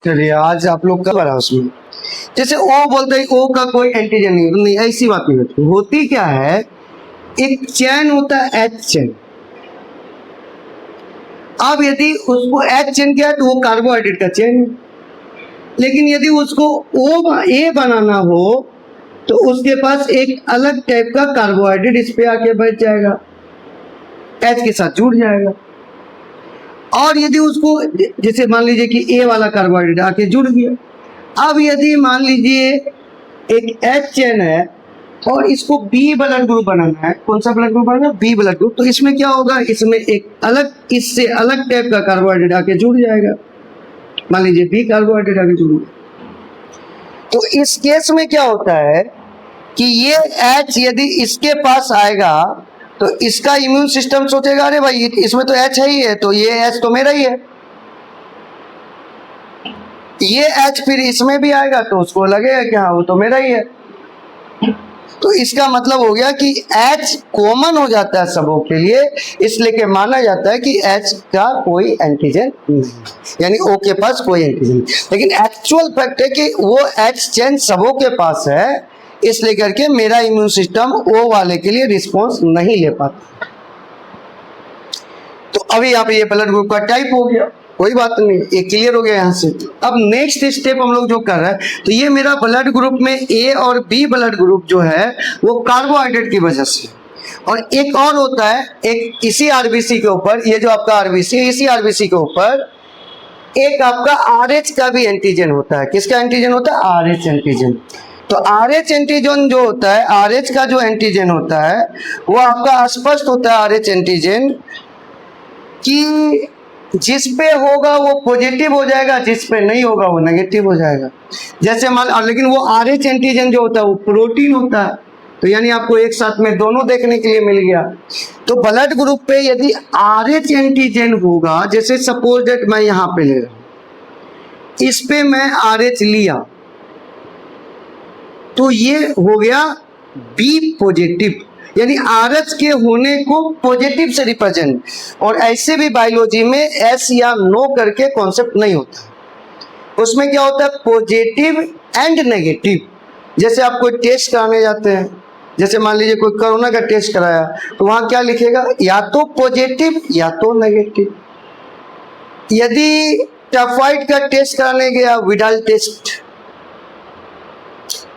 चलिए आज आप लोग का बड़ा उसमें जैसे ओ बोलते हैं ओ का कोई एंटीजन नहीं होता, नहीं ऐसी बात नहीं होती। होती क्या है, एक चैन होता है एच चैन। अब यदि उसको एच चैन किया तो वो कार्बोहाइड्रेट का चैन है, लेकिन यदि उसको ओ ए बनाना हो तो उसके पास एक अलग टाइप का कार्बोहाइड्रेट इस पे आके बैठ जाएगा, एच के साथ जुड़ जाएगा। और यदि उसको जैसे मान लीजिए कि ए वाला कार्बोहाइड्रेट आके जुड़ गया, अब यदि मान लीजिए एक एच चेन है और इसको बी ब्लड ग्रुप बनाना है, कौन सा ब्लड ग्रुप बनाना है, बी ब्लड ग्रुप, तो इसमें क्या होगा, इसमें एक अलग इससे अलग टाइप का कार्बोहाइड्रेट आके जुड़ जाएगा, मान लीजिए बी कार्बोहाइड्रेट आके जुड़ गया। तो इस केस में क्या होता है कि ये एच यदि इसके पास आएगा तो इसका इम्यून सिस्टम सोचेगा अरे भाई इसमें तो एच है ही है, तो ये एच तो मेरा ही है। ये एच फिर इसमें भी आएगा तो उसको लगेगा कि हाँ वो तो मेरा ही है। तो इसका मतलब हो गया कि एच कॉमन हो जाता है सबों के लिए, इसलिए के माना जाता है कि एच का कोई एंटीजन नहीं, यानी ओ के पास कोई एंटीजन नहीं। लेकिन एक्चुअल फैक्ट है कि वो एच चेन सबों के पास है, इसलिए करके मेरा इम्यून सिस्टम ओ वाले के लिए रिस्पॉन्स नहीं ले पाता। तो अभी यहाँ पे ये ब्लड ग्रुप का टाइप हो गया, कोई बात नहीं, ये क्लियर हो गया यहाँ से। अब नेक्स्ट स्टेप हम लोग जो कर रहे हैं, तो ये मेरा ब्लड ग्रुप में ए और बी ब्लड ग्रुप जो है वो कार्बोहाइड्रेट की वजह से, और एक और होता है एक इसी आरबीसी के ऊपर, ये जो आपका आरबीसी है इसी आरबीसी के ऊपर एक आपका आरएच का भी एंटीजन होता है। किसका एंटीजन होता है, आरएच एंटीजन। तो आरएच एंटीजन जो होता है, आरएच का जो एंटीजन होता है वो आपका स्पष्ट होता है, आरएच एंटीजन कि जिस पे होगा वो पॉजिटिव हो जाएगा, जिस पे नहीं होगा वो नेगेटिव हो जाएगा। जैसे मान, लेकिन वो आरएच एंटीजन जो होता है वो प्रोटीन होता है, तो यानी आपको एक साथ में दोनों देखने के लिए मिल गया। तो ब्लड ग्रुप पे यदि आरएच एंटीजन होगा, जैसे सपोज दैट मैं यहाँ पे ले रहा हूं, इस पे मैं आरएच लिया तो ये हो गया बी पॉजिटिव, यानी आरएच के होने को पॉजिटिव से रिप्रेजेंट। और ऐसे भी बायोलॉजी में एस या नो करके कॉन्सेप्ट नहीं होता, उसमें क्या होता है पॉजिटिव एंड नेगेटिव। जैसे आप कोई टेस्ट कराने जाते हैं, जैसे मान लीजिए कोई कोरोना का टेस्ट कराया तो वहां क्या लिखेगा, या तो पॉजिटिव या तो नेगेटिव। यदि टाइफाइड का टेस्ट कराने गया, विडाल टेस्ट,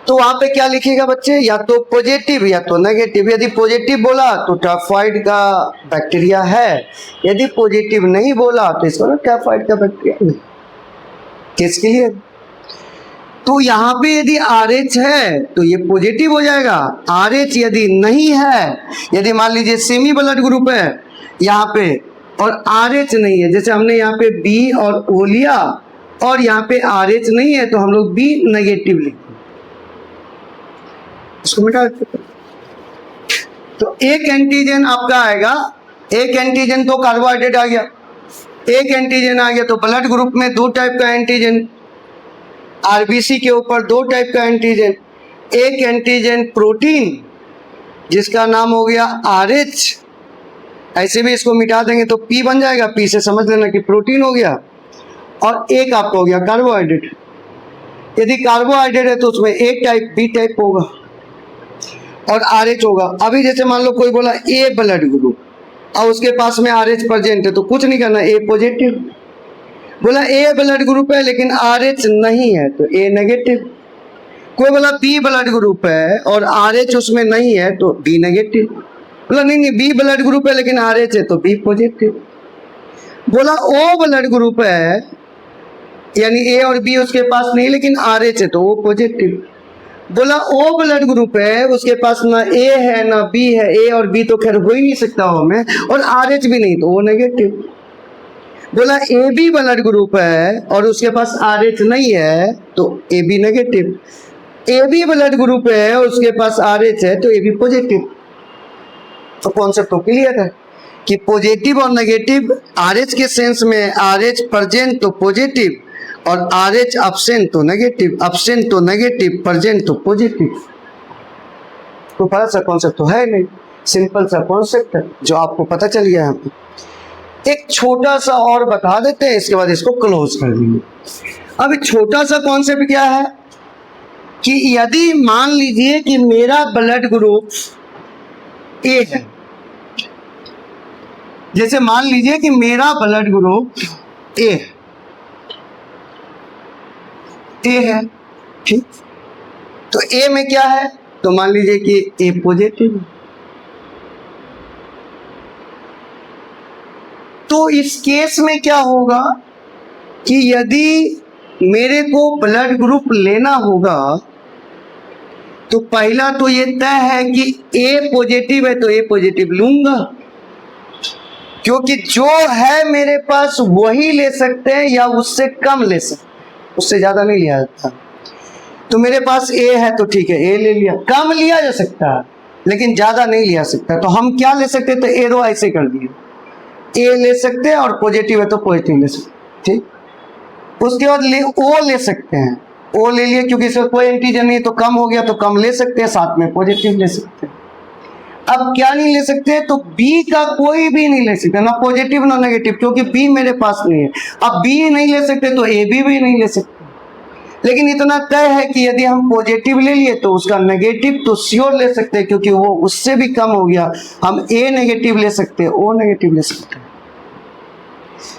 तो वहां पे क्या लिखेगा बच्चे, या तो पॉजिटिव या तो नेगेटिव। यदि पॉजिटिव बोला तो टाइफाइड का बैक्टीरिया है, यदि पॉजिटिव नहीं बोला तो इसको ना टाइफाइड का बैक्टीरिया नहीं। Case clear. तो यहाँ पे यदि आरएच है तो ये पॉजिटिव हो जाएगा, आरएच यदि नहीं है, यदि मान लीजिए सेमी ब्लड ग्रुप है यहाँ पे और आरएच नहीं है, जैसे हमने यहाँ पे बी और ओ लिया और यहाँ पे आरएच नहीं है तो हम लोग बी नेगेटिव लिखते, इसको मिटा देते। तो एक एंटीजन आपका आएगा, एक एंटीजन तो कार्बोहाइड्रेट आ गया, एक एंटीजन आ गया तो ब्लड ग्रुप में दो टाइप का एंटीजन, आरबीसी के ऊपर दो टाइप का एंटीजन, एक एंटीजन प्रोटीन जिसका नाम हो गया आरएच, ऐसे भी इसको मिटा देंगे तो पी बन जाएगा, पी से समझ लेना कि प्रोटीन हो गया, और एक आपका हो गया कार्बोहाइड्रेट। यदि कार्बोहाइड्रेट है तो उसमें एक टाइप बी टाइप होगा और आरएच होगा। अभी जैसे मान लो कोई बोला ए ब्लड ग्रुप और उसके पास में आरएच प्रेजेंट है तो कुछ नहीं करना, ए पॉजिटिव। बोला ए ब्लड ग्रुप है लेकिन आरएच नहीं है तो ए नेगेटिव। कोई बोला बी ब्लड ग्रुप है और आरएच उसमें नहीं है तो बी नेगेटिव। बोला नहीं बी ब्लड ग्रुप है लेकिन आरएच है तो बी पॉजिटिव। बोला ओ ब्लड ग्रुप है, यानी ए और बी उसके पास नहीं लेकिन आरएच है तो वो पॉजिटिव। बोला ओ ब्लड ग्रुप है, उसके पास ना ए है ना बी है, ए और बी तो खैर हो ही नहीं सकता हो में, और आरएच भी नहीं तो वो नेगेटिव। बोला ए बी ब्लड ग्रुप है और उसके पास आरएच नहीं है तो A B negative. A B blood group है और उसके पास आरएच है तो ए बी पॉजिटिव। तो कॉन्सेप्ट तो क्लियर है कि पॉजिटिव और नेगेटिव, आरएच के सेंस में आरएच प्रेजेंट तो पॉजिटिव और आरएच अब्सेंट तो नेगेटिव, अब्सेंट तो नेगेटिव, प्रेजेंट तो पॉजिटिव। तो बड़ा सा कॉन्सेप्ट तो है नहीं, सिंपल सा कॉन्सेप्ट है जो आपको पता चल गया है। एक छोटा सा और बता देते हैं, इसके बाद इसको क्लोज कर देंगे। अब छोटा सा कॉन्सेप्ट क्या है कि यदि मान लीजिए कि मेरा ब्लड ग्रुप ए है, जैसे मान लीजिए कि मेरा ब्लड ग्रुप ए है, ठीक। तो ए में क्या है, तो मान लीजिए कि ए पॉजिटिव है। तो इस केस में क्या होगा कि यदि मेरे को ब्लड ग्रुप लेना होगा तो पहला तो ये तय है कि ए पॉजिटिव है तो ए पॉजिटिव लूंगा, क्योंकि जो है मेरे पास वही ले सकते हैं या उससे कम ले सकते हैं, उससे ज्यादा नहीं लिया जाता। तो मेरे पास ए है तो ठीक है, ए ले लिया, कम लिया जा सकता है लेकिन ज्यादा नहीं लिया सकता। तो हम क्या ले सकते, तो एरो ऐसे कर दिए, ए ले सकते हैं और पॉजिटिव है तो पॉजिटिव ले सकते हैं, ठीक। उसके बाद ओ ले सकते हैं, ओ ले लिए क्योंकि इसमें कोई एंटीजन नहीं, तो कम हो गया तो कम ले सकते हैं, साथ में पॉजिटिव ले सकते हैं। अब क्या नहीं ले सकते, तो बी का कोई भी नहीं ले सकते, ना पॉजिटिव ना नेगेटिव, क्योंकि बी मेरे पास नहीं है। अब बी नहीं ले सकते तो ए बी भी नहीं ले सकते। लेकिन इतना तय है कि यदि हम पॉजिटिव ले लिए तो उसका नेगेटिव तो श्योर ले सकते हैं, क्योंकि वो उससे भी कम हो गया। हम ए नेगेटिव ले सकते हैं, ओ नेगेटिव ले सकते हैं।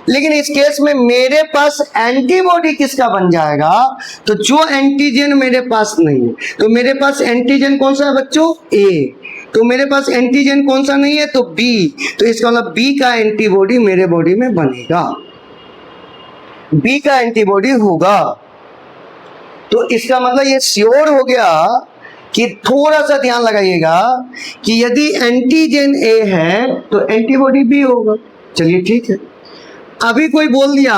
लेकिन इस केस में मेरे पास एंटीबॉडी किसका बन जाएगा, तो जो एंटीजन मेरे पास नहीं है। तो मेरे पास एंटीजन कौन सा है बच्चों, ए। तो मेरे पास एंटीजन कौन सा नहीं है, तो बी। तो इसका मतलब बी का एंटीबॉडी मेरे बॉडी में बनेगा, बी का एंटीबॉडी होगा। तो इसका मतलब ये श्योर हो गया कि थोड़ा सा ध्यान लगाइएगा कि यदि एंटीजन ए है तो एंटीबॉडी बी होगा। चलिए ठीक है। अभी कोई बोल दिया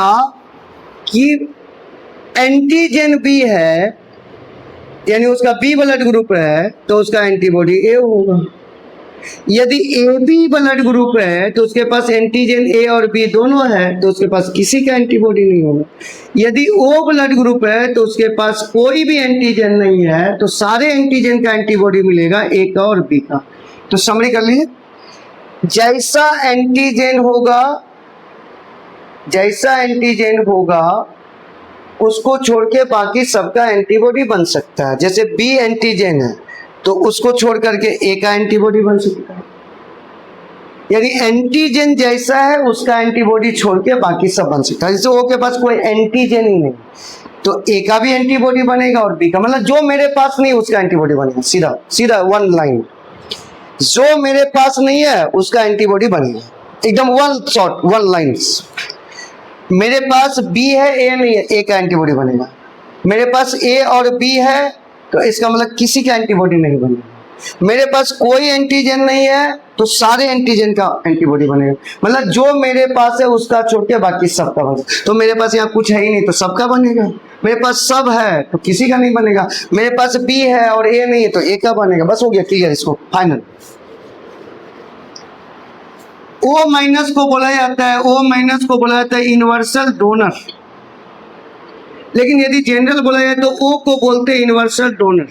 कि एंटीजन बी है, यानी उसका बी ब्लड ग्रुप है, तो उसका एंटीबॉडी ए होगा। यदि ए बी ब्लड ग्रुप है तो उसके पास एंटीजन ए और बी दोनों है, तो उसके पास किसी का एंटीबॉडी नहीं होगा। यदि ओ ब्लड ग्रुप है तो उसके पास कोई भी एंटीजन नहीं है, तो सारे एंटीजन का एंटीबॉडी मिलेगा, ए का और बी का। तो समरी कर लीजिए, जैसा एंटीजन होगा उसको छोड़ के बाकी सबका एंटीबॉडी बन सकता है। जैसे बी एंटीजन है तो उसको छोड़ करके ए का एंटीबॉडी बन सकता है। यदि एंटीजन जैसा है उसका एंटीबॉडी छोड़ के बाकी सब बन सकता है। जैसे ओ के पास कोई एंटीजन ही नहीं तो ए का भी एंटीबॉडी बनेगा और बी का, मतलब जो मेरे पास नहीं उसका एंटीबॉडी बनेगा। सीधा सीधा वन लाइन, जो मेरे पास नहीं है उसका एंटीबॉडी बनेगा, एकदम वन शॉट, वन लाइन। मेरे पास बी है, ए नहीं है, ए का एंटीबॉडी बनेगा। मेरे पास ए और बी है तो इसका मतलब किसी का एंटीबॉडी नहीं बनेगा। मेरे पास कोई एंटीजन नहीं है तो सारे एंटीजन का एंटीबॉडी बनेगा, मतलब जो मेरे पास है उसका छोड़ के बाकी सबका बनेगा। तो मेरे पास यहाँ कुछ है ही नहीं तो सबका बनेगा। मेरे पास सब है तो किसी का नहीं बनेगा। मेरे पास बी है और ए नहीं है तो ए का बनेगा। बस हो गया, क्लियर, इसको फाइनल। ओ माइनस को बोला जाता है यूनिवर्सल डोनर, लेकिन यदि जनरल बोला जाए तो ओ को बोलते हैं यूनिवर्सल डोनर।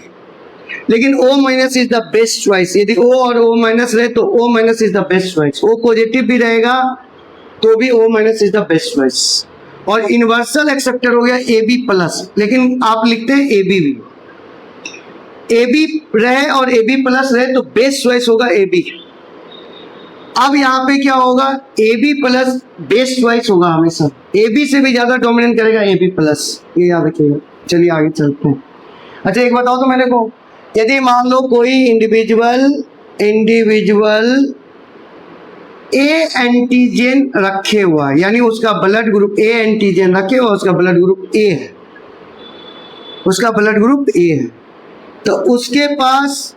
लेकिन O minus is the best choice. यदि ओ और ओ माइनस रहे तो O minus is the best choice. O positive भी रहेगा तो भी O minus is the best choice. और यूनिवर्सल एक्सेप्टर हो गया ए बी प्लस, लेकिन आप लिखते हैं ए बी भी। ए बी रहे और ए बी प्लस रहे तो बेस्ट चॉइस होगा ए बी। अब यहाँ पे क्या होगा, A B plus best choice होगा हमेशा, ए बी से भी ज्यादा डोमिनेट करेगा ए बी प्लस, ये याद रखिएगा। चलिए आगे चलते हैं। अच्छा एक बताओ तो मेरे को, यदि मान लो कोई इंडिविजुअल ए एंटीजन रखे हुआ है, यानी उसका ब्लड ग्रुप ए एंटीजन रखे हुआ, उसका ब्लड ग्रुप ए है, तो उसके पास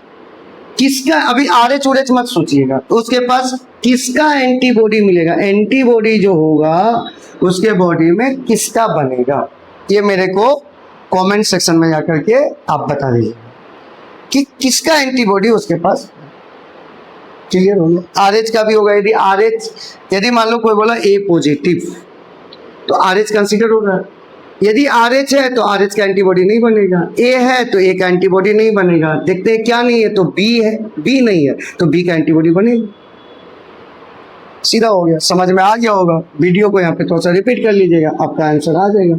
किसका, अभी आर एच ओरेच मत सोचिएगा, तो उसके पास किसका एंटीबॉडी मिलेगा, एंटीबॉडी जो होगा उसके बॉडी में किसका बनेगा, ये मेरे को कमेंट सेक्शन में जाकर के आप बता दीजिए कि किसका एंटीबॉडी उसके पास। क्लियर हो गया। आर एच का भी होगा। यदि मान लो कोई बोला ए पॉजिटिव तो आर एच कंसिडर होगा। यदि आर एच है तो आर एच का एंटीबॉडी नहीं बनेगा, ए है तो ए का एंटीबॉडी नहीं बनेगा। देखते हैं क्या नहीं है, तो बी है, बी नहीं है तो बी का एंटीबॉडी बनेगा। सीधा हो गया, समझ में आ गया होगा। वीडियो को यहाँ पे थोड़ा सा रिपीट कर लीजिएगा, आपका आंसर आ जाएगा।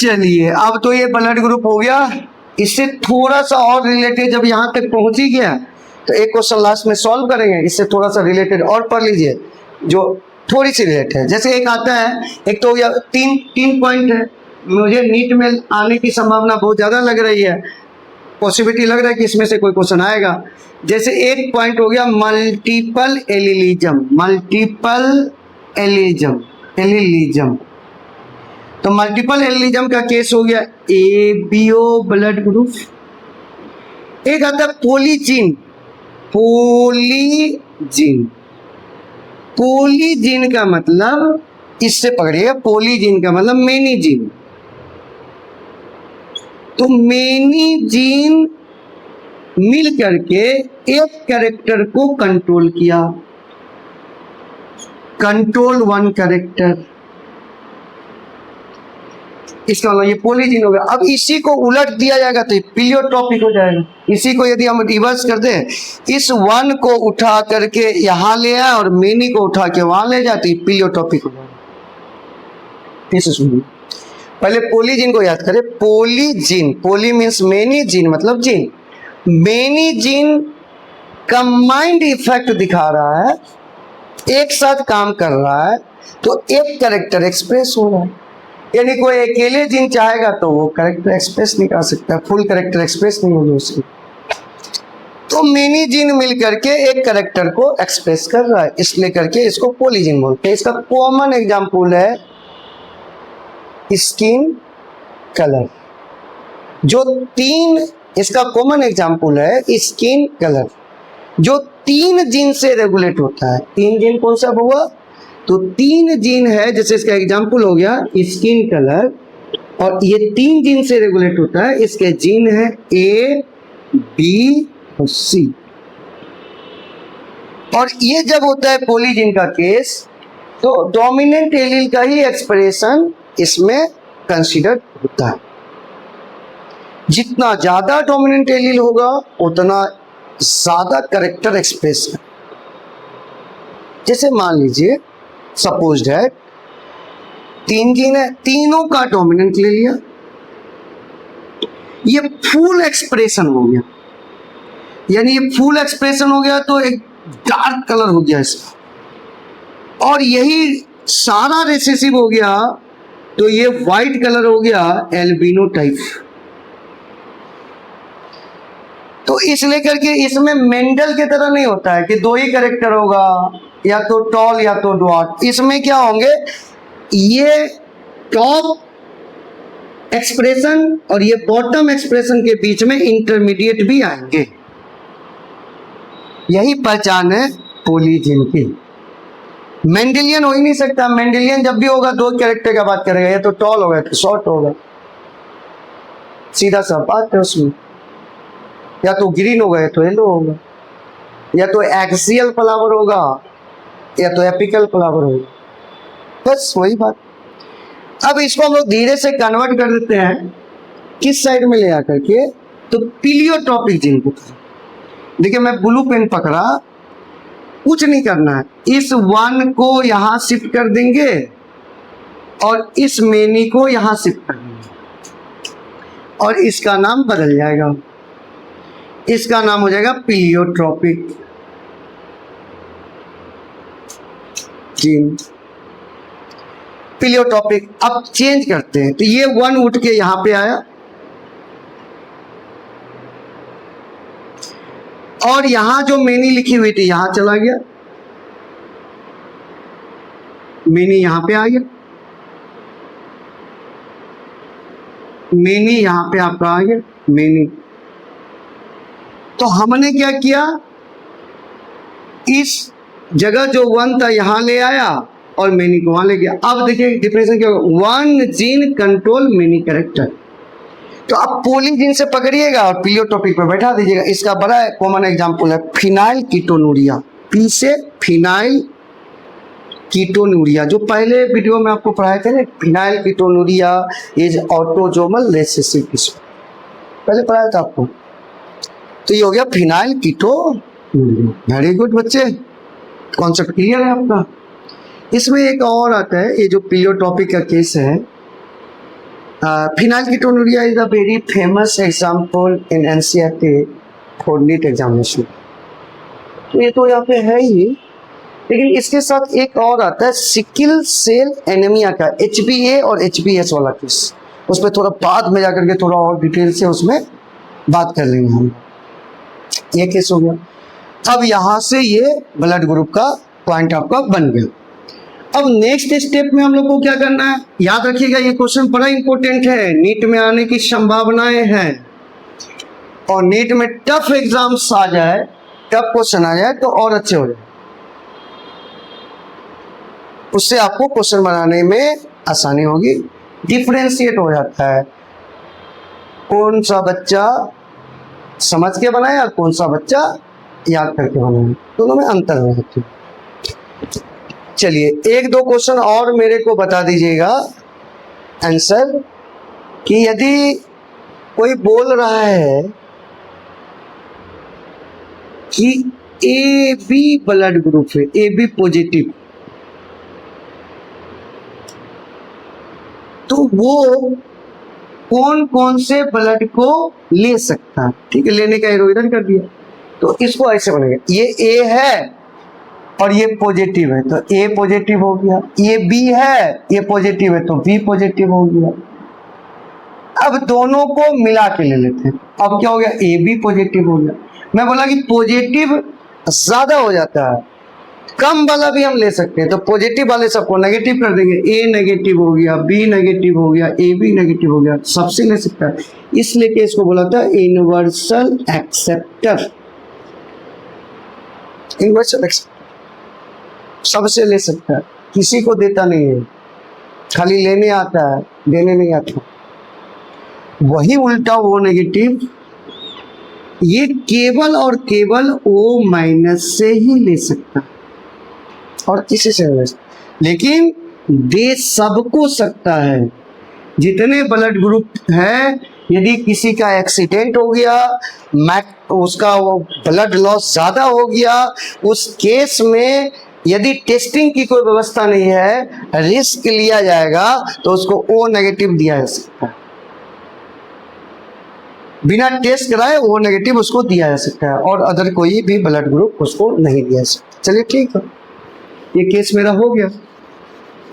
चलिए अब तो ये ब्लड ग्रुप हो गया। इससे थोड़ा सा और रिलेटेड, जब यहाँ तक पहुंच ही गया तो एक क्वेश्चन लास्ट में सॉल्व करेंगे, इससे थोड़ा सा रिलेटेड और पढ़ लीजिए जो थोड़ी सी रिलेटेड है। जैसे एक आता है, एक तो यह तीन पॉइंट है, मुझे नीट में आने की संभावना बहुत ज़्यादा लग रही है, पॉसिबिलिटी लग रहा है कि इसमें से कोई क्वेश्चन आएगा। जैसे एक पॉइंट हो गया मल्टीपल एलिलिज्म, मल्टीपल एलिलिज्म। तो मल्टीपल एलिलिज्म का केस हो गया एबीओ ब्लड ग्रुप। एक आता है पोलीजीन, पोलीजीन। पोलीजीन का मतलब, इससे पकड़िएगा, पोलीजीन का मतलब मेनी जीन। तो मेनी जीन मिल करके एक कैरेक्टर को कंट्रोल किया, कंट्रोल वन कैरेक्टर, इसका मतलब ये पोलीजीन हो गया। अब इसी को उलट दिया जाएगा तो प्लियोट्रॉपिक हो जाएगा। इसी को यदि हम रिवर्स कर दें, इस वन को उठा करके यहां ले आए और मेनी को उठा के वहां ले जाते, प्लियोट्रॉपिक हो जाएगा। इसे सुनिए, पहले पोलीजीन को याद करें। पोलीजीन, पोली मीन्स मेनी, जीन मतलब gene. Many gene combined effect दिखा रहा है, एक साथ काम कर रहा है, तो एक कैरेक्टर एक्सप्रेस हो रहा है। यानी कोई अकेले जीन चाहेगा तो वो कैरेक्टर एक्सप्रेस नहीं कर सकता, फुल कैरेक्टर एक्सप्रेस नहीं होगी उसकी। तो मेनी जीन मिल करके एक कैरेक्टर को एक्सप्रेस कर रहा है, इसलिए करके इसको पोलीजीन बोलते हैं। इसका कॉमन एग्जांपल है स्किन कलर। जो तीन, इसका कॉमन एग्जांपल है स्किन कलर, जो 3 जीन से रेगुलेट होता है। 3 जीन कौन सा हुआ? तो 3 जीन है, जैसे इसका एग्जांपल हो गया स्किन कलर, और ये 3 जीन से रेगुलेट होता है। इसके जीन है ए, बी और सी। और ये जब होता है पोलीजीन का केस, तो डोमिनेंट एलील का ही एक्सप्रेशन इसमें कंसीडर होता है। जितना ज्यादा डोमिनेंट एलील होगा उतना ज्यादा कैरेक्टर एक्सप्रेस है। जैसे मान लीजिए सपोज दैट 3 जीन है, तीनों का डोमिनेंट ले लिया, ये फुल एक्सप्रेशन हो गया। यानी ये फुल एक्सप्रेशन हो गया तो एक डार्क कलर हो गया इसका, और यही सारा रिसेसिव हो गया तो ये व्हाइट कलर हो गया, एल्बिनो टाइप। तो इसलिए करके इसमें मेंडल की तरह नहीं होता है कि 2 ही कैरेक्टर होगा, या तो टॉल या तो ड्वार्फ। इसमें क्या होंगे, ये टॉप एक्सप्रेशन और ये बॉटम एक्सप्रेशन के बीच में इंटरमीडिएट भी आएंगे। यही पहचान है पोलीजीन की। मेंडेलियन हो ही नहीं सकता। मेंडेलियन जब भी होगा 2 कैरेक्टर का बात करेगा, या तो टॉल होगा तो शॉर्ट होगा, सीधा सा बात है उसमें। या तो ग्रीन होगा या तो येलो होगा, या तो एक्सियल फ्लावर होगा या तो एपिकल फ्लावर होगा, बस वही बात। अब इसको हम लोग धीरे से कन्वर्ट कर देते हैं किस साइड में ले आकर के, तो प्लियोट्रॉपिक जीन को। देखिए मैं ब्लू पेन पकड़ा, कुछ नहीं करना है, इस 1 को यहां शिफ्ट कर देंगे और इस मेनी को यहां शिफ्ट कर देंगे, और इसका नाम बदल जाएगा, इसका नाम हो जाएगा प्लियोट्रॉपिक जीन। प्लियोट्रॉपिक। अब चेंज करते हैं, तो ये 1 उठ के यहां पे आया, और यहां जो मेनी लिखी हुई थी यहां चला गया, मेनी यहां पे आ गया, मेनी यहां पे आपका आ गया, मेनी। तो हमने क्या किया, इस जगह जो 1 था यहां ले आया और मेनी को वहां ले गया। अब देखिए डिफरेंस क्या होगा, 1 जीन कंट्रोल मेनी कैरेक्टर। तो आप पोलीजीन से पकड़िएगा और प्लियोट्रॉपिक पर बैठा दीजिएगा। इसका बड़ा कॉमन एग्जांपल है फिनाइल कीटोनूरिया। पी से फिनाइल कीटोनूरिया, जो पहले वीडियो में आपको पढ़ाए थे ना, phenyl ketonuria is autosomal recessive disorder, पहले पढ़ाया था आपको। तो ये हो गया फिनाइल कीटोनूरिया। वेरी गुड बच्चे, कॉन्सेप्ट क्लियर है आपका। इसमें एक और आता है, ये जो प्लियोट्रॉपिक का केस है, phenylketonuria is a very famous example in NCERT for NEET examination. तो ये तो यहाँ पे है ही, लेकिन इसके साथ एक और आता है सिकल सेल एनीमिया का, HbA और HbS वाला केस। उस पर थोड़ा बाद में जाकर के थोड़ा और डिटेल से उसमें बात कर लेंगे हम। ये केस हो गया। अब यहाँ से ये ब्लड ग्रुप का पॉइंट आपका बन गया। अब नेक्स्ट स्टेप में हम लोग को क्या करना है, याद रखिएगा ये क्वेश्चन बड़ा इंपॉर्टेंट है, नीट में आने की संभावनाएं हैं, और नीट में टफ एग्जाम्स आ जाए, टफ क्वेश्चन आ जाए तो और अच्छे हो जाए, उससे आपको क्वेश्चन बनाने में आसानी होगी। डिफरेंशिएट हो जाता है कौन सा बच्चा समझ के बनाया और कौन सा बच्चा याद करके बनाया, दोनों में अंतर हो जाती है। चलिए एक दो क्वेश्चन और मेरे को बता दीजिएगा आंसर, कि यदि कोई बोल रहा है कि AB ब्लड ग्रुप है, AB पॉजिटिव, तो वो कौन कौन से ब्लड को ले सकता है। ठीक है, लेने का इधर कर दिया, तो इसको ऐसे बनेगा, ये A है और ये पॉजिटिव है तो A पॉजिटिव हो गया, ये B है, ये पॉजिटिव है तो B पॉजिटिव हो गया। अब दोनों को मिला के ले लेते हैं, अब क्या हो गया, AB पॉजिटिव हो गया। मैं बोला कि पॉजिटिव ज्यादा हो जाता है, कम वाला भी हम ले सकते हैं, तो पॉजिटिव वाले सबको नेगेटिव कर देंगे, A नेगेटिव हो गया, B नेगेटिव हो गया, AB नेगेटिव हो गया, सबसे ले सकता है, इसलिए कि इसको बोला था यूनिवर्सल एक्सेप्टर। यूनिवर्सल एक्सेप्टर सबसे ले सकता है, किसी को देता नहीं है, खाली लेने आता है, देने नहीं आता। वही उल्टा O नेगेटिव ये केवल और केवल O माइनस से ही ले सकता है और किसी से नहीं, लेकिन दे सबको सकता है। जितने ब्लड ग्रुप है, यदि किसी का एक्सीडेंट हो गया, उसका वो ब्लड लॉस ज्यादा हो गया, उस केस में यदि टेस्टिंग की कोई व्यवस्था नहीं है, रिस्क लिया जाएगा, तो उसको O नेगेटिव दिया जा सकता है, बिना टेस्ट कराए O नेगेटिव उसको दिया जा सकता है, और अदर कोई भी ब्लड ग्रुप उसको नहीं दिया जा सकता। चलिए ठीक है, ये केस मेरा हो गया।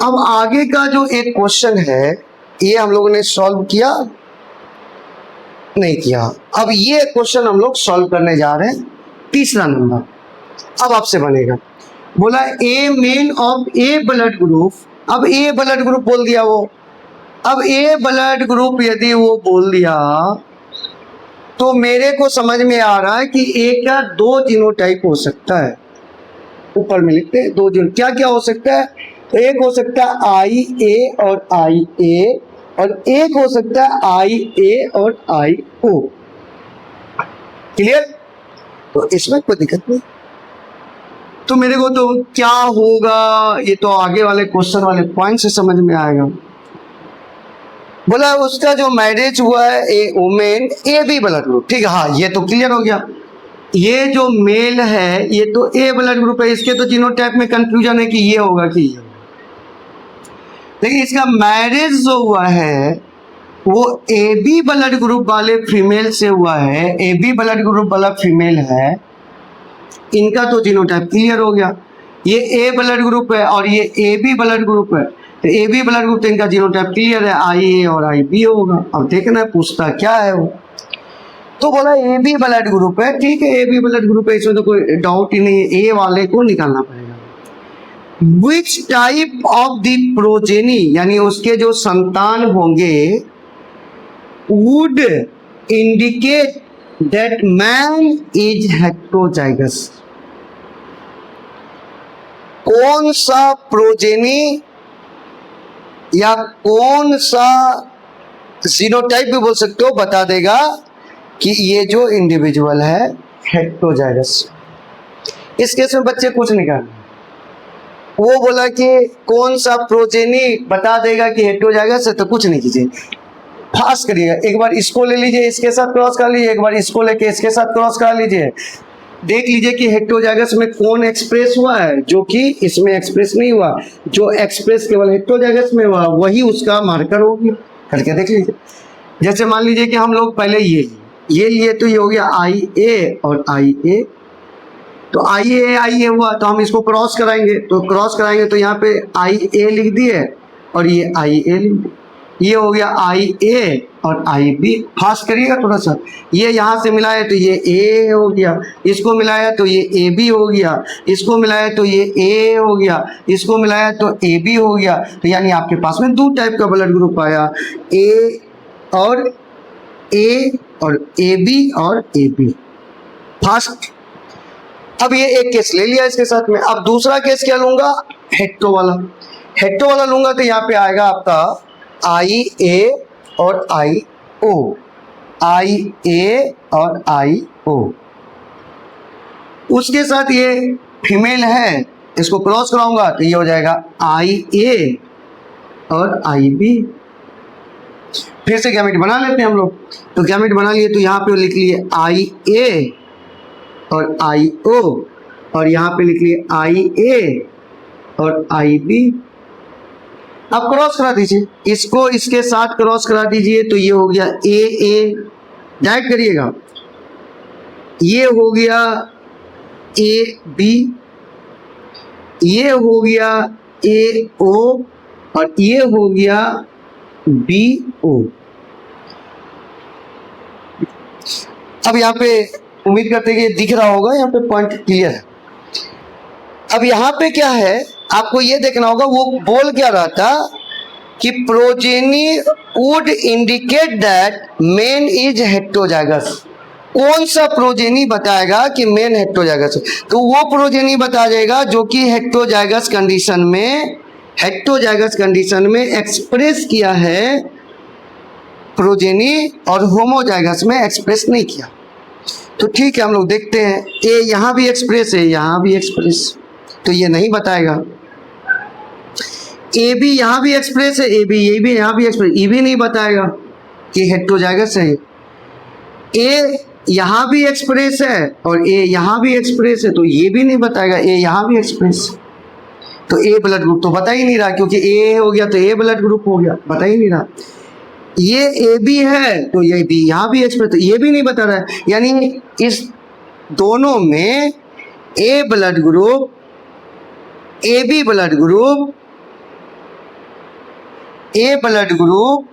अब आगे का जो एक क्वेश्चन है, ये हम लोगों ने सॉल्व किया नहीं किया, अब ये क्वेश्चन हम लोग सॉल्व करने जा रहे हैं, तीसरा नंबर। अब आपसे बनेगा, बोला A man of A blood group, अब ए ब्लड ग्रुप बोल दिया वो, अब ए ब्लड ग्रुप यदि वो बोल दिया, तो मेरे को समझ में आ रहा है कि ए का दो जीनोटाइप हो सकता है, ऊपर में लिखते हैं दो जीनो, क्या क्या हो सकता है, तो एक हो सकता है IA और IA, और एक हो सकता है IA और IO। क्लियर, तो इसमें कोई दिक्कत नहीं। तो मेरे को तो क्या होगा, ये तो आगे वाले क्वेश्चन वाले पॉइंट से समझ में आएगा। बोला उसका जो मैरिज हुआ है ए वुमेन AB ब्लड ग्रुप, ठीक है, हाँ ये तो क्लियर हो गया। ये जो मेल है ये तो A ब्लड ग्रुप है, इसके तो जीनोटाइप में कंफ्यूजन है कि ये होगा कि ये, लेकिन इसका मैरिज जो हुआ है वो AB ब्लड ग्रुप वाले फीमेल से हुआ है, AB ब्लड ग्रुप वाला फीमेल है, इनका तो जीनोटाइप क्लियर हो गया। ये A ब्लड ग्रुप है और ये AB ब्लड ग्रुप है, तो AB ब्लड ग्रुप तो इनका जीनोटाइप क्लियर है, IA और IB होगा। अब देखना है पूछता क्या है वो, तो बोला AB ब्लड ग्रुप है, ठीक है AB ब्लड ग्रुप है, इसमें तो कोई डाउट ही नहीं है, A वाले को निकालना पड़ेगा। Which type of the progeny, यानी उसके जो संतान होंगे, would indicate that man is heterozygous, कौन सा प्रोजेनी या कौन सा जीनोटाइप भी बोल सकते हो, बता देगा कि ये जो इंडिविजुअल है हेटेरोजाइगस। इस केस में बच्चे कुछ नहीं करना, वो बोला कि कौन सा प्रोजेनी बता देगा कि हेटेरोजाइगस है, तो कुछ नहीं कीजिए, पास करिएगा। एक बार इसको ले लीजिए, इसके साथ क्रॉस कर लीजिए, एक बार इसको लेके इसके साथ क्रॉस कर लीजिए, देख लीजिए कि हेटेरोजाइगस में कौन एक्सप्रेस हुआ है, जो कि इसमें एक्सप्रेस नहीं हुआ, जो एक्सप्रेस केवल हेटेरोजाइगस में हुआ वही उसका मार्कर होगी। करके देख लीजिए। जैसे मान लीजिए कि हम लोग पहले ये लिए तो ये हो गया IA और IA, तो IA हुआ तो हम इसको क्रॉस कराएंगे, तो यहाँ पे IA लिख दिए और ये IA लिख दिए, ये हो गया IA और IB। फास्ट करिएगा थोड़ा सा, ये यहाँ से मिलाया तो ये A हो गया, इसको मिलाया तो ये AB हो गया, इसको मिलाया तो ये A हो गया, इसको मिलाया तो AB हो गया। तो यानी आपके पास में 2 टाइप का ब्लड ग्रुप आया, A और AB और AB। फास्ट। अब ये एक केस ले लिया इसके साथ में। अब दूसरा केस क्या लूंगा, हेट्रो वाला लूंगा, तो यहाँ पे आएगा आपका IA और IO, IA और IO। उसके साथ ये फीमेल है, इसको क्रॉस कराऊंगा तो ये हो जाएगा IA और IB। फिर से गैमेट बना लेते हैं हम लोग, तो गैमेट बना लिए तो यहाँ पे लिख लिए IA और IO, और यहाँ पे लिख लिए IA और IB। अब क्रॉस करा दीजिए, इसको इसके साथ क्रॉस करा दीजिए तो ये हो गया AA, डायरेक्ट करिएगा, ये हो गया AB, ये हो गया AO और ये हो गया BO। अब यहाँ पे उम्मीद करते हैं कि दिख रहा होगा, यहाँ पे पॉइंट क्लियर है। अब यहाँ पे क्या है, आपको ये देखना होगा, वो बोल क्या रहा था कि progeny would indicate that main is heterozygous. कौन सा प्रोजेनी बताएगा कि मेन हेट्रोजाइगस है, तो वो प्रोजेनी बता देगा जो कि हेट्रोजाइगस कंडीशन में एक्सप्रेस किया है प्रोजेनी, और होमोजाइगस में एक्सप्रेस नहीं किया। तो ठीक है, हम लोग देखते हैं, ए यहाँ भी एक्सप्रेस है, यहाँ भी एक्सप्रेस, तो ये नहीं बताएगा। ए बी यहाँ भी एक्सप्रेस है, ए बी ये भी यहाँ भी एक्सप्रेस, ये भी नहीं बताएगा कि हेट्रोजाइगस है। ए यहाँ भी एक्सप्रेस है और ए यहाँ भी एक्सप्रेस है, तो ये भी नहीं बताएगा ए यहाँ भी एक्सप्रेस। तो ए ब्लड ग्रुप तो बता ही नहीं रहा, क्योंकि ए हो गया तो ए ब्लड ग्रुप हो गया, बता ही नहीं रहा। ये ए बी है तो ये बी यहाँ भी एक्सप्रेस, तो ये भी नहीं बता रहा है। यानी इस दोनों में A blood group, A B blood group, A blood group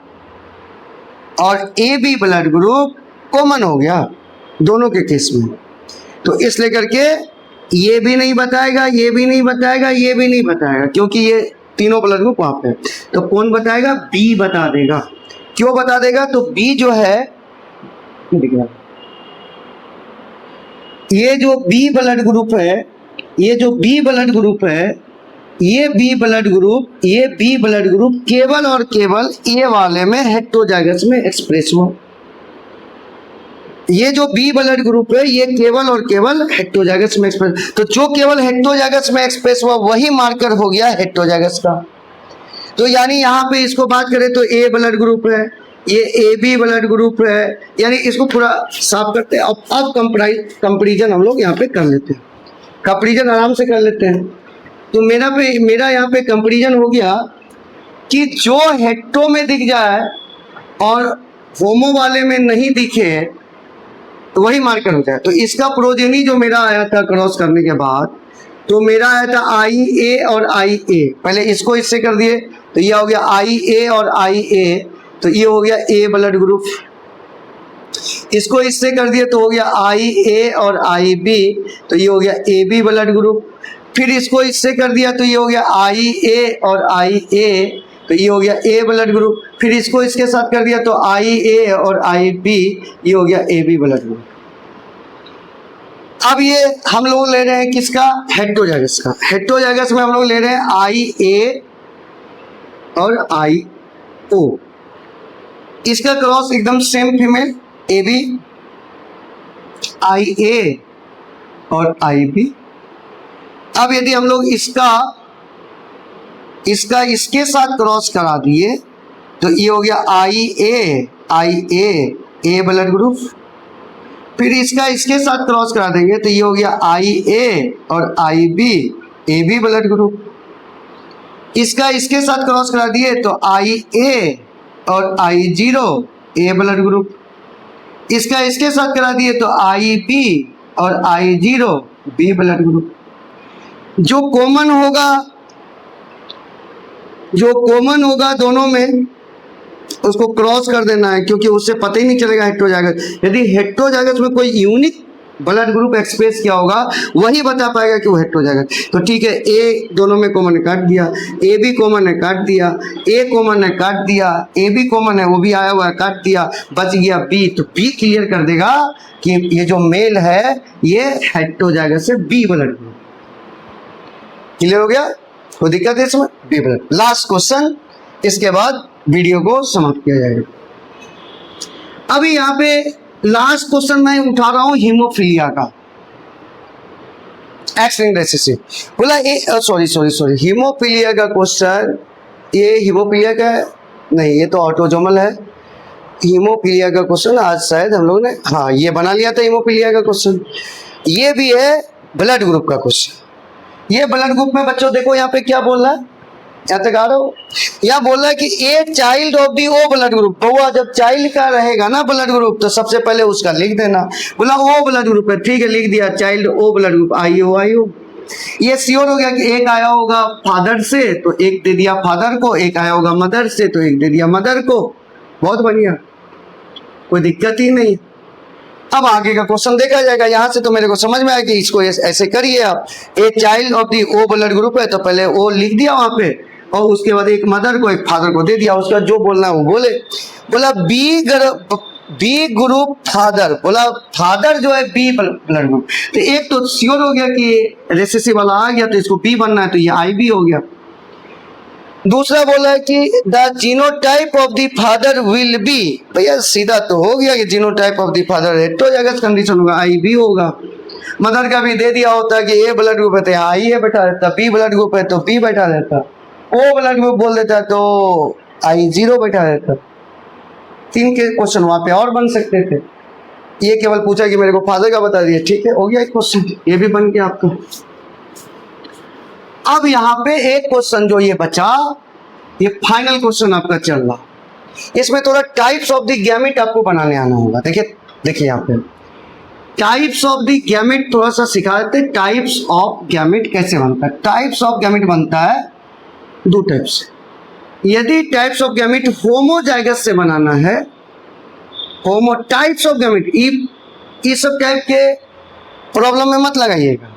और A B blood group common हो गया दोनों के केस में। तो इस लेकर के ये भी नहीं बताएगा, ये भी नहीं बताएगा, ये भी नहीं बताएगा, क्योंकि ये तीनों ब्लड ग्रुप वहां पे। तो कौन बताएगा, बी बता देगा। क्यों बता देगा, तो बी जो है, ये जो बी ब्लड ग्रुप है, ये जो बी ब्लड ग्रुप है, ये बी ब्लड ग्रुप केवल और केवल ए वाले में हेट्रोजाइगस में एक्सप्रेस हुआ। ये जो बी ब्लड ग्रुप है ये केवल और केवल हेट्रोजाइगस में एक्सप्रेस, तो जो केवल हेट्रोजाइगस में एक्सप्रेस हुआ वही मार्कर हो गया हेट्रोजाइगस का। तो यानी यहाँ पे इसको बात करें तो ए ब्लड ग्रुप है, ये ए बी ब्लड ग्रुप है, यानी इसको पूरा साफ करते हैं। अब कंपेरिजन हम लोग यहाँ पे कर लेते हैं, कंपेरिजन आराम से कर लेते हैं। तो मेरा यहाँ पे कंपेरिजन हो गया कि जो हेट्रो में दिख जाए और होमो वाले में नहीं दिखे तो वही मार्कर हो जाए। तो इसका प्रोजेनी जो मेरा आया था क्रॉस करने के बाद, तो मेरा आया था IA और IA। पहले इसको इससे कर दिए तो ये हो गया IA और IA, तो ये हो गया ए ब्लड ग्रुप। इसको इससे कर दिए तो हो गया IA और IB, तो ये हो गया AB ब्लड ग्रुप। फिर इसको इससे कर दिया तो ये हो गया IA और IA, तो ये हो गया ए ब्लड ग्रुप। फिर इसको इसके साथ कर दिया तो IA और IB, ये हो गया AB ब्लड ग्रुप। अब ये हम लोग ले रहे हैं किसका, हेट्रोजाइगस का। हेट्रोजाइगस में हम लोग ले रहे हैं IA और IO। इसका क्रॉस एकदम सेम फीमेल, AB, IA और IB। अब यदि हम लोग इसका इसके साथ क्रॉस करा दिए तो ये हो गया IA ए ब्लड ग्रुप। फिर इसका इसके साथ क्रॉस करा देंगे तो ये हो गया IA और IB AB ब्लड ग्रुप। इसका इसके साथ क्रॉस करा दिए तो IA और I0 ए ब्लड ग्रुप, इसका इसके साथ करा दिए तो IB और I0 बी ब्लड ग्रुप। जो कॉमन होगा दोनों में उसको क्रॉस कर देना है, क्योंकि उससे पता ही नहीं चलेगा हेटेरोजाइगस। यदि हेटेरोजाइगस में कोई यूनिक ब्लड ग्रुप एक्सप्रेस किया होगा वही बता पाएगा कि वो हेटेरोजाइगस। तो ठीक है, ए दोनों में कॉमन है काट दिया, ए भी कॉमन है काट दिया, ए कॉमन है काट दिया, ए भी कॉमन है वो भी आया हुआ है काट दिया, बच गया बी। तो बी क्लियर कर देगा कि ये जो मेल है ये हेटेरोजाइगस है, बी ब्लड ग्रुप। क्लियर हो गया? कोई दिक्कत है इसमें? B blood. लास्ट क्वेश्चन, इसके बाद वीडियो को समाप्त किया जाएगा। अभी यहाँ पे लास्ट क्वेश्चन मैं उठा रहा हूं हीमोफीलिया का, एक्स लिंक्ड रेसेसिव। बोला सॉरी हीमोफीलिया का क्वेश्चन, ये हीमोफीलिया का नहीं, ये तो ऑटोजोमल है। हीमोफीलिया का क्वेश्चन आज शायद हम लोग ने हाँ ये बना लिया था हीमोफीलिया का क्वेश्चन। ये भी है ब्लड ग्रुप का क्वेश्चन। ये ब्लड ग्रुप में बच्चों देखो यहाँ पे क्या बोल रहा है, यहाँ तक आ रहा हो, यहाँ बोल रहा है कि a child of the O blood group. बउआ जब चाइल्ड का रहेगा ना ब्लड ग्रुप तो सबसे पहले उसका लिख देना। बोला ओ ब्लड ग्रुप है, ठीक है लिख दिया, child O blood group, IO. ये श्योर हो गया कि एक आया होगा फादर से तो एक दे दिया फादर को, एक आया होगा मदर से तो एक दे दिया मदर को। बहुत बढ़िया, कोई दिक्कत ही नहीं। अब आगे का क्वेश्चन देखा जाएगा। यहाँ से तो मेरे को समझ में आया कि इसको ऐसे करिए आप, a child of the O blood group है तो पहले ओ लिख दिया वहां पे, और उसके बाद एक मदर को एक फादर को दे दिया, उसका जो बोलना है वो बोले। बोला बी ग्रुप फादर, बोला फादर जो है बी ब्लड ग्रुप। तो एक तो श्योर हो गया कि रेसेसिव वाला आ गया तो इसको बी बनना है, तो ये IB हो गया। दूसरा बोला है कि the genotype of the father will be, भैया सीधा तो हो गया कि genotype of the father heterozygous condition होगा, IB होगा। मदर का भी दे दिया होता कि ए ब्लड ग्रुप है तो आई ए बैठा रहता, बी ब्लड ग्रुप है तो बी बैठा रहता, ओ ब्लड ग्रुप बोल देता तो I0 बैठा रहता। 3 के क्वेश्चन वहां पे और बन सकते थे, ये केवल पूछा कि मेरे को फादर का बता दिया, ठीक है हो गया एक क्वेश्चन, ये भी बन गया आपका। अब यहाँ पे एक क्वेश्चन जो ये बचा, ये फाइनल क्वेश्चन आपका चल रहा, इसमें थोड़ा टाइप्स ऑफ द गैमेट आपको बनाने आना होगा। देखिए यहाँ पे टाइप्स ऑफ द गैमेट थोड़ा सा सिखा देते। टाइप्स ऑफ गैमेट कैसे बनता है? टाइप्स ऑफ गैमेट बनता है 2 टाइप से। यदि टाइप्स ऑफ गैमेट होमोजाइगस से बनाना है, होमो टाइप्स ऑफ गैमेट, इस सब टाइप के प्रॉब्लम में मत लगाइएगा।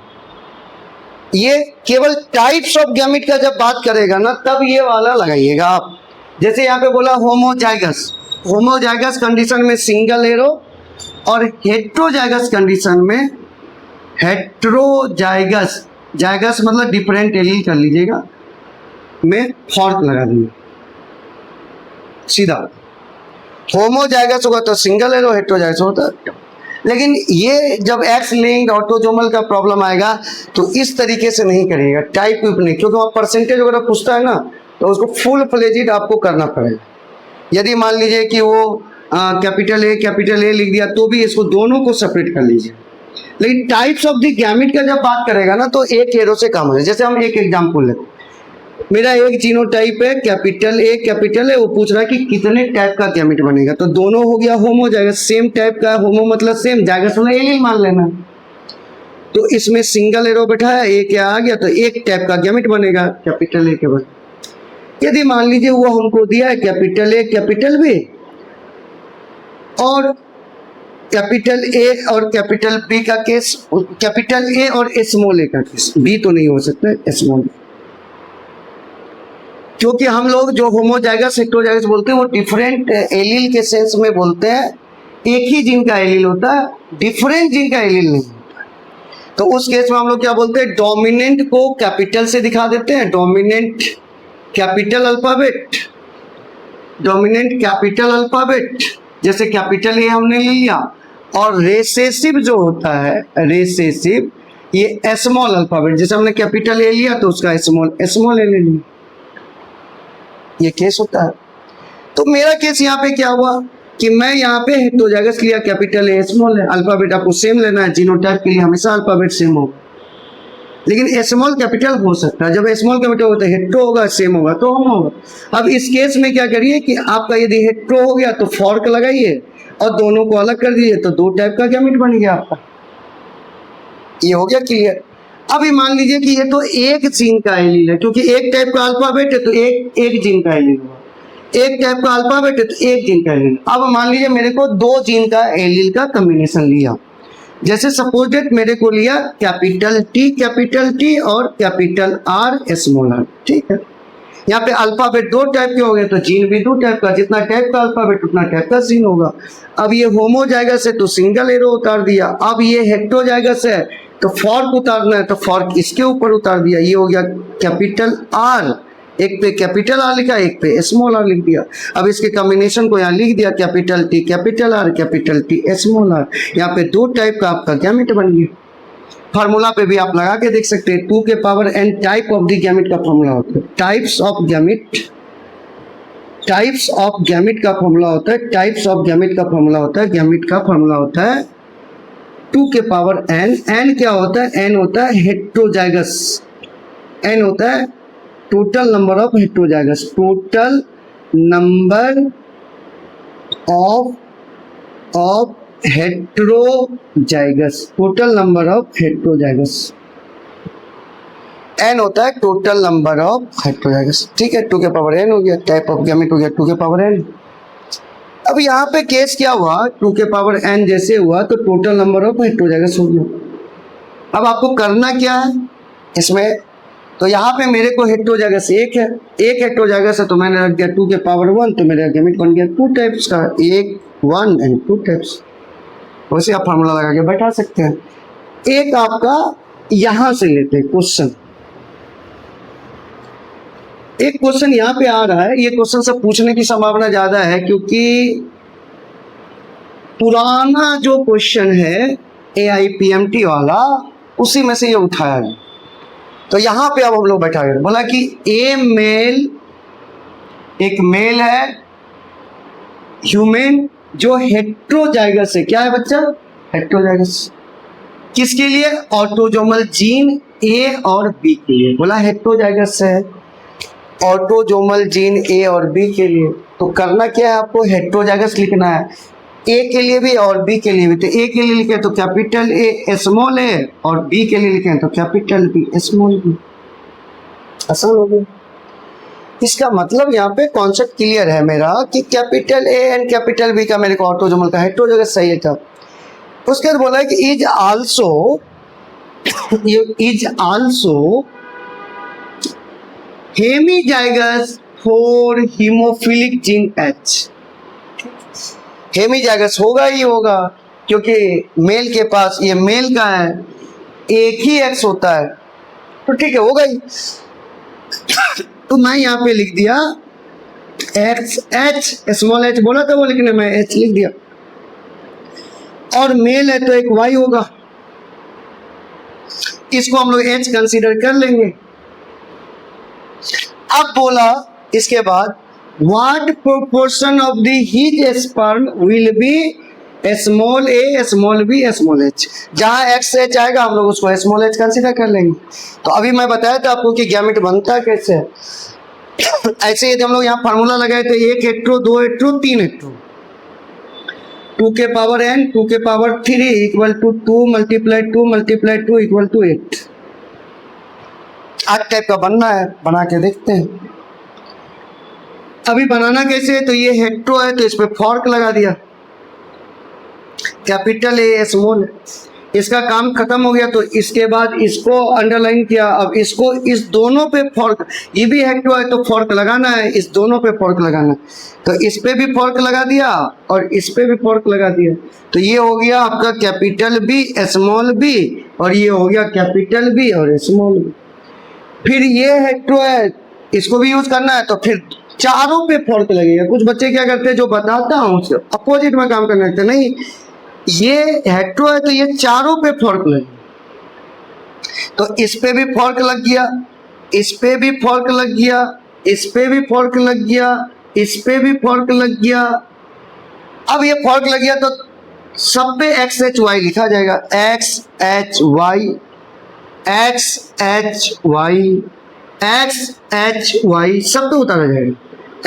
ये केवल टाइप्स ऑफ गैमेट का जब बात करेगा ना तब ये वाला लगाइएगा आप। जैसे यहाँ पे बोला होमोजाइगस, होमोजाइगस कंडीशन में सिंगल एरो, और हेटेरोजाइगस कंडीशन में हेटेरोजाइगस, जाइगस मतलब डिफरेंट एलील कर लीजिएगा, में फॉर्क लगा देंगे सीधा। होमोजाइगस होगा तो सिंगल एरो, हेटेरोजाइगस होता है। लेकिन ये जब एक्स लिंक्ड ऑटोजोमल का प्रॉब्लम आएगा तो इस तरीके से नहीं करिएगा, टाइप नहीं, क्योंकि वहाँ परसेंटेज वगैरह पूछता है ना तो उसको फुल फ्लेजिड आपको करना पड़ेगा। यदि मान लीजिए कि वो कैपिटल ए लिख दिया तो भी इसको दोनों को सेपरेट कर लीजिए। लेकिन टाइप्स ऑफ द गैमेट का जब बात करेगा ना तो एक एरो से काम है। जैसे हम एक एग्जाम्पल लेते, मेरा एक जीनोटाइप है कैपिटल है, वो पूछ रहा है कि कितने टाइप का गैमेट बनेगा, तो दोनों हो गया होमोजाइगस, सेम टाइप का, होमो मतलब सेम, जाइगस मतलब एलील मान लेना। तो इसमें सिंगल एरो बैठा है, एक आ गया तो एक टाइप का गैमेट बनेगा कैपिटल ए के बाद। यदि मान लीजिए वो हमको दिया है कैपिटल ए कैपिटल बी और कैपिटल ए और कैपिटल बी का केस, कैपिटल ए और स्मॉल ए का केस, बी तो नहीं हो सकता है, स्मॉल, क्योंकि हम लोग जो होमोजाइगस हेटेरोजाइगस बोलते हैं वो डिफरेंट एलील के सेंस में बोलते हैं। एक ही जीन का एलील होता है, डिफरेंट जीन का एलील नहीं होता। तो उस केस में हम लोग क्या बोलते हैं, डोमिनेंट को कैपिटल से दिखा देते हैं, dominant capital alphabet, dominant capital alphabet, जैसे कैपिटल ए हमने ले लिया। और रेसेसिव जो होता है, रेसेसिव ये स्मॉल अल्फाबेट, जैसे हमने कैपिटल ए लिया तो उसका स्मॉल ए ले लिया, ये केस होता है। तो मेरा केस यहाँ पे क्या हुआ कि मैं यहाँ पे हेटेरोजाइगस लिया, कैपिटल ए स्मॉल है, अल्फाबेट आपको सेम लेना है, जीनोटाइप के लिए हमेशा अल्फाबेट सेम हो। लेकिन स्मॉल कैपिटल हो सकता है। जब स्मॉल कैपिटल होता है हेट्रो होगा, सेम होगा तो होमो होगा। अब इस केस में क्या करिए कि आपका यदि हेट्रो हो गया तो फॉर्क लगाइए और दोनों को अलग कर दीजिए, तो दो टाइप का गैमेट बन गया आपका। ये हो गया क्लियर। अभी मान लीजिए कि ये तो एक जीन का एलील है, क्योंकि एक टाइप का अल्फाबेट है तो एक जीन का एलील होगा, एक टाइप का अल्फाबेट है तो एक जीन का एलील। अब मान लीजिए मेरे को दो जीन का एलील का कॉम्बिनेशन लिया, जैसे सपोज दैट मेरे को लिया कैपिटल टी और कैपिटल आर स्मॉल आर, ठीक है। यहाँ पे अल्फाबेट दो टाइप के हो गए तो जीन भी दो टाइप का, जितना टाइप का अल्फाबेट उतना टाइप का जीन होगा। अब ये होमोजाइगस है तो सिंगल एरो उतार दिया, अब ये हेटेरोजाइगस है तो फॉर्क उतारना है तो फॉर्क इसके ऊपर उतार दिया। ये हो गया कैपिटल आर, एक पे कैपिटल आर लिखा, एक पे स्मॉल आर लिख दिया। अब इसके कॉम्बिनेशन को यहाँ लिख दिया capital T capital R capital T small R. यहाँ पे दो टाइप का आपका गैमेट बन गया। फार्मूला पे भी आप लगा के देख सकते हैं, 2 के power n type of the gamete का फॉर्मूला होता है, टाइप्स ऑफ गैमेट का फॉर्मूला होता है, टाइप्स ऑफ गैमेट का फॉर्मूला होता है, गैमेट का फॉर्मूला होता है 2 के पावर n क्या होता है, n होता है हेटेरोजाइगस, n होता है total number of heterozygous, total number of heterozygous, total number of heterozygous, n होता है टोटल नंबर ऑफ हेटेरोजाइगस, ठीक है। 2 के पावर n हो गया, टाइप ऑफ गैमेट हो गया 2 के पावर n। अब यहाँ पे केस क्या हुआ, 2 के पावर n जैसे हुआ तो टोटल नंबर ऑफ हेटेरोजाइगस हो गया। अब आपको करना क्या है इसमें, तो यहाँ पे मेरे को हेटेरोजाइगस एक है, एक हेटेरोजाइगस है तो मैंने रख दिया 2 के पावर 1, तो मेरा गैमेट बन गया 2 टाइप्स का, एक 1 एंड 2 टाइप्स। वैसे आप फार्मूला लगा के बैठा सकते हैं। एक आपका यहां से लेते हैं क्वेश्चन, एक क्वेश्चन यहां पे आ रहा है, ये क्वेश्चन से पूछने की संभावना ज्यादा है क्योंकि पुराना जो क्वेश्चन है AIPMT वाला उसी में से ये उठाया है। तो यहां पे अब हम लोग बैठा गए, बोला कि एक मेल है ह्यूमन जो हेटेरोजाइगस है, क्या है बच्चा, हेटेरोजाइगस, किसके लिए, ऑटोजोमल जीन ए और बी के लिए। बोला हेटेरोजाइगस है ऑटोजोमल जीन ए और बी के लिए, तो करना क्या है आपको, हेटेरोजाइगस लिखना है, ए के लिए भी और बी के लिए भी। तो ए के लिए लिखे तो कैपिटल ए स्मॉल ए और बी के लिए लिखे तो कैपिटल बी स्मॉल बी, आसान हो गया। इसका मतलब यहाँ पे कॉन्सेप्ट क्लियर है मेरा कि capital A and capital B का मेरे को ऑटोजोमल का हेटेरोजाइगस सही था। उसके बाद बोला है कि is also hemizygous for hemophilic gene H. Hemizygous होगा ही होगा क्योंकि मेल के पास, ये मेल का है, एक ही एक्स होता है तो ठीक है होगा ही। तो मैं यहाँ पे लिख दिया एक्स एच, स्मॉल एच बोला था वो लिखने में, एच लिख दिया, और मेल है तो एक वाई होगा, इसको हम लोग एच कंसीडर कर लेंगे। अब बोला इसके बाद what proportion of the his sperm will be small A small B small H, जहां एक्स एच आएगा हम लोग उसको स्मॉल एच कंसीडर कर लेंगे। तो अभी मैं बताया था आपको कि गैमेट बनता कैसे है। ऐसे यदि हम लोग यहाँ फार्मूला लगाए थे, एक हेटेरो, दो हेटेरो, तीन हेटेरो, 2 के पावर n 2 के power 3 equal to 2 multiply 2 multiply 2 equal to 8। 8 type का बनना है, बना के देखते हैं। अभी बनाना कैसे है, तो ये हेटेरो है तो इस पे फॉर्क लगा दिया, कैपिटल ए स्मॉल है, इसका काम खत्म हो गया। तो इसके बाद इसको अंडरलाइन किया, अब इसको इस दोनों पे फॉर्क, ये भी हेटेरो है तो फॉर्क लगाना है, इस दोनों पे फॉर्क लगाना है, तो इस पे भी फॉर्क लगा दिया और इस पे भी फॉर्क लगा दिया। तो ये हो गया आपका कैपिटल बी स्मॉल बी, और ये हो गया कैपिटल बी और स्मॉल बी। फिर ये हेटेरो है, इसको भी यूज करना है, तो फिर चारों पे फॉर्क लगेगा। कुछ बच्चे क्या करते हैं, जो बताता हूँ उसके अपोजिट में काम करने लगते, नहीं ये हेटेरो है तो ये चारों पे फॉर्क लगे, तो इस पे भी फॉर्क लग गया, इस पे भी फॉर्क लग गया, इस पे भी फॉर्क लग गया, इस पे भी फॉर्क लग गया। अब ये फॉर्क लग गया तो सब पे एक्स एच वाई लिखा जाएगा, X H Y X H Y सब तो उतारा जाएगा,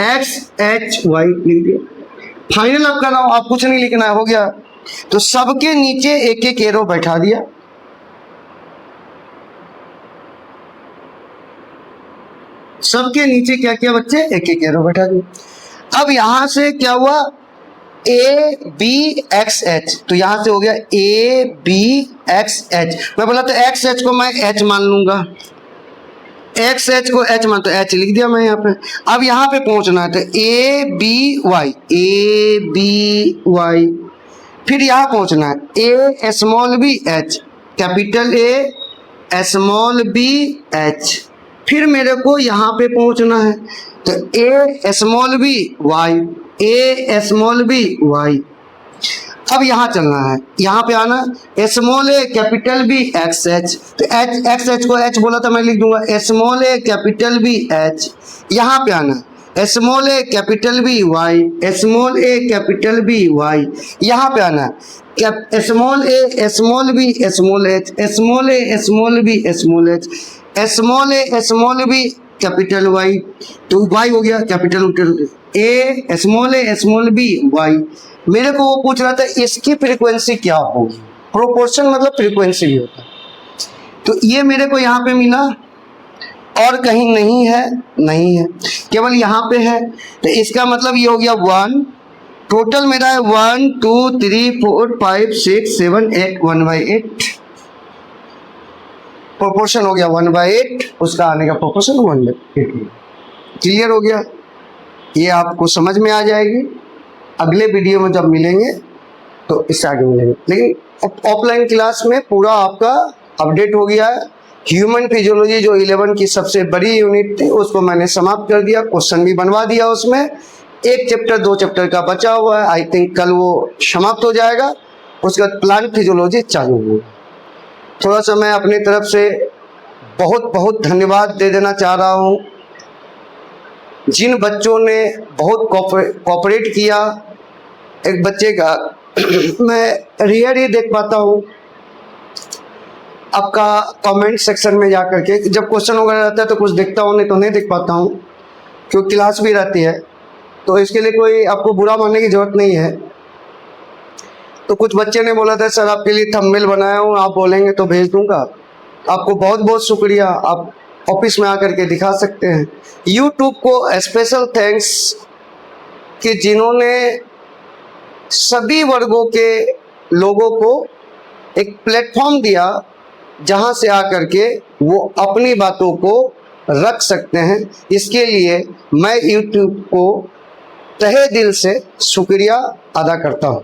एक्स एच वाई लिख दिया। फाइनल आपका नाम, आप कुछ नहीं लिखना है, हो गया। तो सबके नीचे एक एक एरो बैठा दिया, सबके नीचे क्या किया बच्चे, एक एक एरो बैठा दिया। अब यहां से क्या हुआ, ए बी एक्स एच, तो यहां से हो गया ए बी एक्स एच। मैं बोला तो एक्स एच को मैं एच मान लूंगा, एक्स एच को एच मान, तो एच लिख दिया मैं यहाँ पे। अब यहाँ पे पहुंचना है तो ए बी वाई, फिर यहाँ पहुंचना है A small B H, capital A small B H, फिर मेरे को यहाँ पे पहुंचना है तो ए स्मॉल बी वाई, अब यहाँ चलना है, यहाँ पे आना small A capital B X H, तो एच एक्स एच को एच बोला था मैं लिख दूंगा small A capital B H. यहाँ पे आना small A capital B Y, यहाँ पे आना small A small B small H, small A B capital Y, तो वाई हो गया capital A small B Y. मेरे को वो पूछ रहा था इसकी फ्रीक्वेंसी क्या होगी, प्रोपोर्शन मतलब फ्रीक्वेंसी भी होता है, तो ये मेरे को यहाँ पे मिला और कहीं नहीं है, केवल यहाँ पे है, तो इसका मतलब ये हो गया 1, टोटल मेरा है 1 2 3 4 5 6 7 8, 1/8 प्रोपोर्शन हो गया 1/8, उसका आने का प्रोपोर्शन 1/8। क्लियर हो गया, ये आपको समझ में आ जाएगी। अगले वीडियो में जब मिलेंगे तो इससे आगे मिलेंगे, लेकिन ऑफलाइन क्लास में पूरा आपका अपडेट हो गया है। ह्यूमन फिजियोलॉजी जो 11 की सबसे बड़ी यूनिट थी उसको मैंने समाप्त कर दिया, क्वेश्चन भी बनवा दिया, उसमें एक चैप्टर 2 चैप्टर का बचा हुआ है, आई थिंक कल वो समाप्त हो जाएगा, उसके बाद प्लांट फिजियोलॉजी चालू होगी। थोड़ा सा मैं अपनी तरफ से बहुत बहुत धन्यवाद दे देना चाह रहा हूँ जिन बच्चों ने बहुत कोऑपरेट किया। एक बच्चे का मैं रियर ही देख पाता हूँ आपका कमेंट सेक्शन में जा कर के, जब क्वेश्चन वगैरह रहता है तो कुछ देखता हूँ, नहीं तो नहीं देख पाता हूँ क्योंकि क्लास भी रहती है, तो इसके लिए कोई आपको बुरा मानने की ज़रूरत नहीं है। तो कुछ बच्चे ने बोला था सर आपके लिए थंबनेल बनाया हूँ, आप बोलेंगे तो भेज दूंगा। आपको बहुत बहुत शुक्रिया, आप ऑफिस में आकर के दिखा सकते हैं। यूट्यूब को स्पेशल थैंक्स कि जिन्होंने सभी वर्गों के लोगों को एक प्लेटफॉर्म दिया जहां से आकर के वो अपनी बातों को रख सकते हैं। इसके लिए मैं यूट्यूब को तहे दिल से शुक्रिया अदा करता हूं।